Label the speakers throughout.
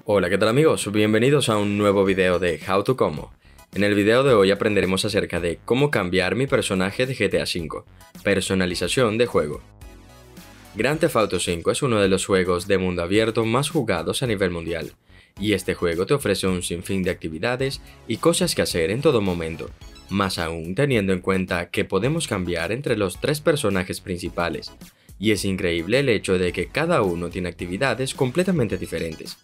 Speaker 1: Hola, ¿qué tal amigos? Bienvenidos a un nuevo video de How to Como. En el video de hoy aprenderemos acerca de cómo cambiar mi personaje de GTA V, personalización de juego. Grand Theft Auto V es uno de los juegos de mundo abierto más jugados a nivel mundial, y este juego te ofrece un sinfín de actividades y cosas que hacer en todo momento, más aún teniendo en cuenta que podemos cambiar entre los tres personajes principales, y es increíble el hecho de que cada uno tiene actividades completamente diferentes.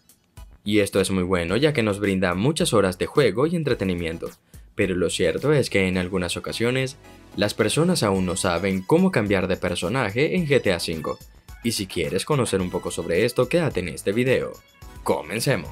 Speaker 1: Y esto es muy bueno ya que nos brinda muchas horas de juego y entretenimiento, pero lo cierto es que en algunas ocasiones, las personas aún no saben cómo cambiar de personaje en GTA V, y si quieres conocer un poco sobre esto, quédate en este video. ¡Comencemos!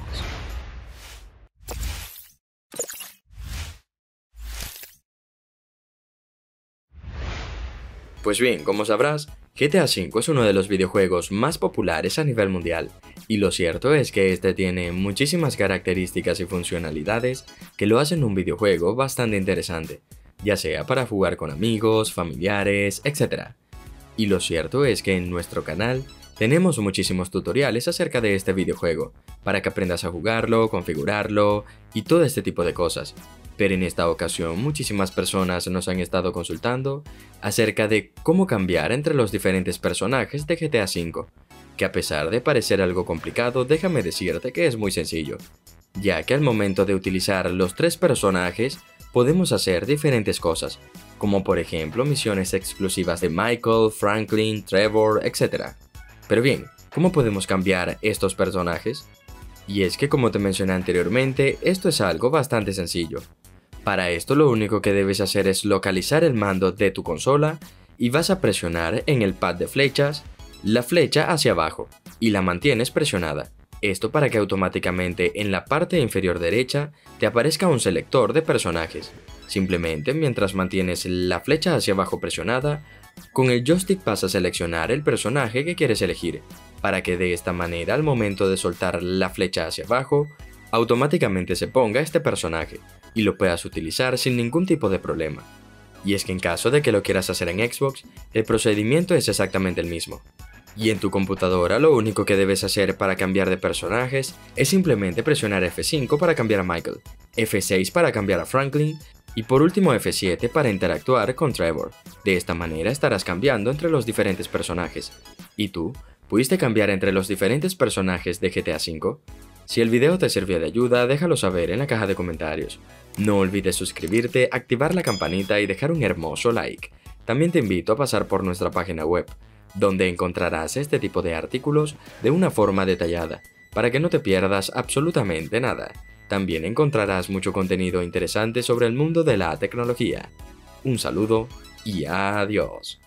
Speaker 1: Pues bien, como sabrás, GTA V es uno de los videojuegos más populares a nivel mundial, y lo cierto es que este tiene muchísimas características y funcionalidades que lo hacen un videojuego bastante interesante, ya sea para jugar con amigos, familiares, etc. Y lo cierto es que en nuestro canal tenemos muchísimos tutoriales acerca de este videojuego, para que aprendas a jugarlo, configurarlo y todo este tipo de cosas. Pero en esta ocasión muchísimas personas nos han estado consultando acerca de cómo cambiar entre los diferentes personajes de GTA V, que a pesar de parecer algo complicado, déjame decirte que es muy sencillo, ya que al momento de utilizar los tres personajes podemos hacer diferentes cosas, como por ejemplo misiones exclusivas de Michael, Franklin, Trevor, etc. Pero bien, ¿cómo podemos cambiar estos personajes? Y es que como te mencioné anteriormente, esto es algo bastante sencillo. Para esto lo único que debes hacer es localizar el mando de tu consola y vas a presionar en el pad de flechas la flecha hacia abajo y la mantienes presionada. Esto para que automáticamente en la parte inferior derecha te aparezca un selector de personajes. Simplemente mientras mantienes la flecha hacia abajo presionada, con el joystick vas a seleccionar el personaje que quieres elegir, para que de esta manera al momento de soltar la flecha hacia abajo, automáticamente se ponga este personaje y lo puedas utilizar sin ningún tipo de problema. Y es que en caso de que lo quieras hacer en Xbox, el procedimiento es exactamente el mismo. Y en tu computadora lo único que debes hacer para cambiar de personajes es simplemente presionar F5 para cambiar a Michael, F6 para cambiar a Franklin y por último F7 para interactuar con Trevor. De esta manera estarás cambiando entre los diferentes personajes. ¿Y tú? ¿Pudiste cambiar entre los diferentes personajes de GTA V? Si el video te sirvió de ayuda, déjalo saber en la caja de comentarios. No olvides suscribirte, activar la campanita y dejar un hermoso like. También te invito a pasar por nuestra página web, donde encontrarás este tipo de artículos de una forma detallada, para que no te pierdas absolutamente nada. También encontrarás mucho contenido interesante sobre el mundo de la tecnología. Un saludo y adiós.